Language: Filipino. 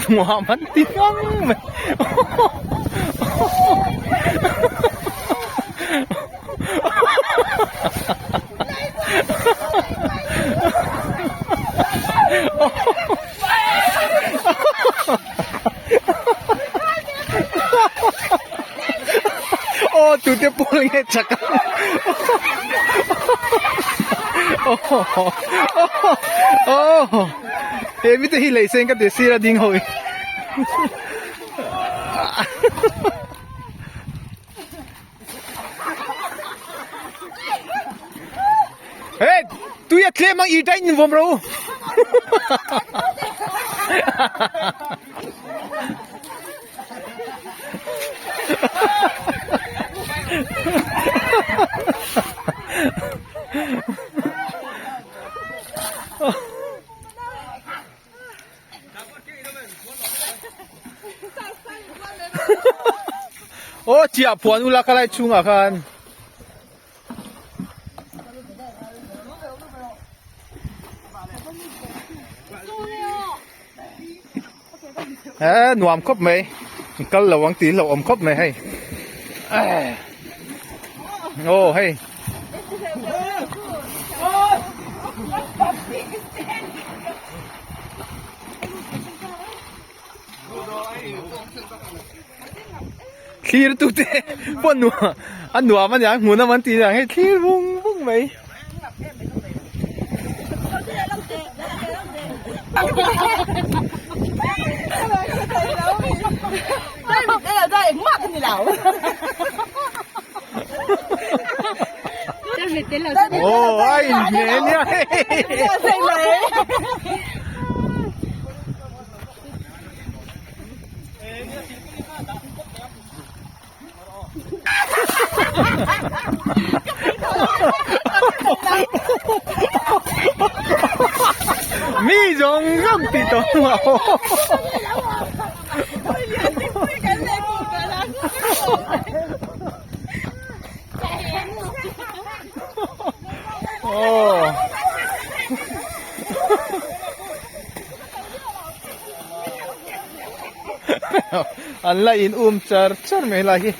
Muhammad tikang oh tuti pulangnya cakap oh hebi to hilai sen ka desira ding hoy hey tu ya tle mang itai ni vom ro oh chia puan ula kalai chunga kan nuam khop mày kal lawang tin law om khop mày hay oh hay clear tu te pon nua man yang mun man ti yang hay clear bung bung mày oh ai nhẹ nha mi giống gốc thì tốt mà oh anh lại in char char mấy lagi